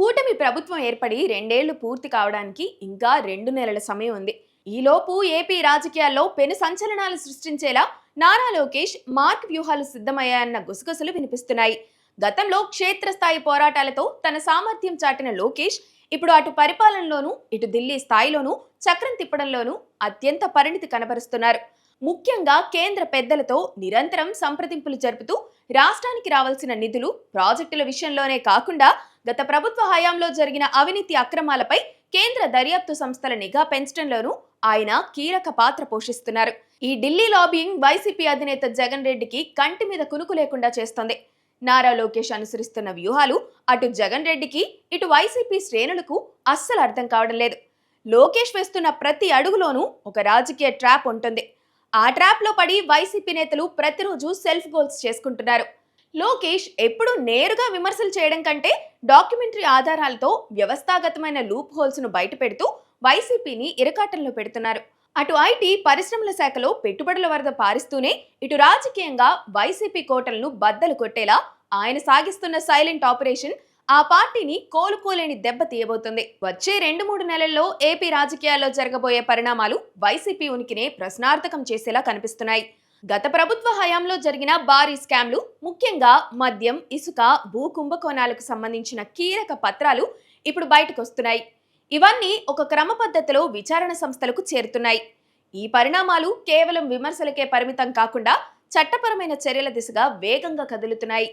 కూటమి ప్రభుత్వం ఏర్పడి 2 ఏళ్లు పూర్తి కావడానికి ఇంకా 2 నెలల సమయం ఉంది. ఈలోపు ఏపీ రాజకీయాల్లో పెను సంచలనాలు సృష్టించేలా నారా లోకేష్ మార్క్ వ్యూహాలు సిద్ధమయ్యాయన్న గుసగుసలు వినిపిస్తున్నాయి. గతంలో క్షేత్రస్థాయి పోరాటాలతో తన సామర్థ్యం చాటిన లోకేష్ ఇప్పుడు అటు పరిపాలనలోనూ ఇటు ఢిల్లీ స్థాయిలోనూ చక్రం తిప్పడంలోనూ అత్యంత పరిణితి కనబరుస్తున్నారు. ముఖ్యంగా కేంద్ర పెద్దలతో నిరంతరం సంప్రదింపులు జరుపుతూ రాష్ట్రానికి రావాల్సిన నిధులు, ప్రాజెక్టుల విషయంలోనే కాకుండా గత ప్రభుత్వ హయాంలో జరిగిన అవినీతి అక్రమాలపై కేంద్ర దర్యాప్తు సంస్థల నిఘా పెంచడంలోనూ ఆయన కీలక పాత్ర పోషిస్తున్నారు. ఈ ఢిల్లీ లాబియింగ్ వైసీపీ అధినేత జగన్ రెడ్డికి కంటి మీద కునుకు లేకుండా చేస్తోంది. నారా లోకేష్ అనుసరిస్తున్న వ్యూహాలు అటు జగన్ రెడ్డికి ఇటు వైసీపీ శ్రేణులకు అస్సలు అర్థం కావడం లేదు. లోకేష్ వేస్తున్న ప్రతి అడుగులోనూ ఒక రాజకీయ ట్రాప్ ఉంటుంది. ఆ ట్రాప్ లో పడి వైసీపీ నేతలు ప్రతిరోజు సెల్ఫ్ గోల్స్ చేసుకుంటున్నారు. లోకేష్ ఎప్పుడూ నేరుగా విమర్శలు చేయడం కంటే డాక్యుమెంటరీ ఆధారాలతో వ్యవస్థాగతమైన లూప్ హోల్స్ ను బయటపెడుతూ వైసీపీని ఇరకాటంలో పెడుతున్నారు. అటు ఐటీ పరిశ్రమల శాఖలో పెట్టుబడుల వరద పారిస్తూనే ఇటు రాజకీయంగా వైసీపీ కోటలను బద్దలు కొట్టేలా ఆయన సాగిస్తున్న సైలెంట్ ఆపరేషన్ ఆ పార్టీని కోలుకోలేని దెబ్బ తీయబోతుంది. వచ్చే 2-3 నెలల్లో ఏపీ రాజకీయాల్లో జరగబోయే పరిణామాలు వైసీపీ ఉనికినే ప్రశ్నార్థకం చేసేలా కనిపిస్తున్నాయి. గత ప్రభుత్వ హయాంలో జరిగిన భారీ స్కామ్లు, ముఖ్యంగా మద్యం, ఇసుక, భూ కుంభకోణాలకు సంబంధించిన కీలక పత్రాలు ఇప్పుడు బయటకు వస్తున్నాయి. ఇవన్నీ ఒక క్రమ పద్ధతిలో విచారణ సంస్థలకు చేరుతున్నాయి. ఈ పరిణామాలు కేవలం విమర్శలకే పరిమితం కాకుండా చట్టపరమైన చర్యల దిశగా వేగంగా కదులుతున్నాయి.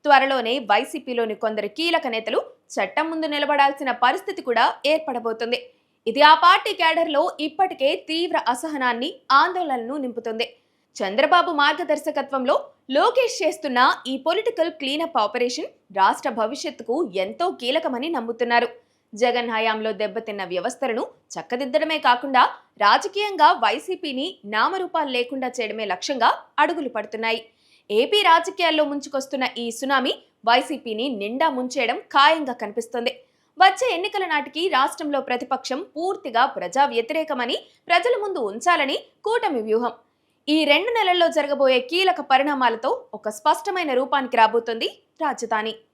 త్వరలోనే వైసీపీలోని కొందరు కీలక నేతలు చట్టం ముందు నిలబడాల్సిన పరిస్థితి కూడా ఏర్పడబోతుంది. ఇది ఆ పార్టీ క్యాడర్లో ఇప్పటికే తీవ్ర అసహనాన్ని, ఆందోళనను నింపుతుంది. చంద్రబాబు మార్గదర్శకత్వంలో లోకేష్ చేస్తున్న ఈ పొలిటికల్ క్లీనప్ ఆపరేషన్ రాష్ట్ర భవిష్యత్తుకు ఎంతో కీలకమని నమ్ముతున్నారు. జగన్ హయాంలో దెబ్బతిన్న వ్యవస్థలను చక్కదిద్దడమే కాకుండా రాజకీయంగా వైసీపీని నామరూపాలు లేకుండా చేయడమే లక్ష్యంగా అడుగులు పడుతున్నాయి. ఏపీ రాజకీయాల్లో ముంచుకొస్తున్న ఈ సునామీ వైసీపీని నిండా ముంచేయడం ఖాయంగా కనిపిస్తోంది. వచ్చే ఎన్నికల నాటికి రాష్ట్రంలో ప్రతిపక్షం పూర్తిగా ప్రజా వ్యతిరేకమని ప్రజల ముందు ఉంచాలని కూటమి వ్యూహం. ఈ 2 నెలల్లో జరగబోయే కీలక పరిణామాలతో ఒక స్పష్టమైన రూపానికి రాబోతోంది రాజధాని.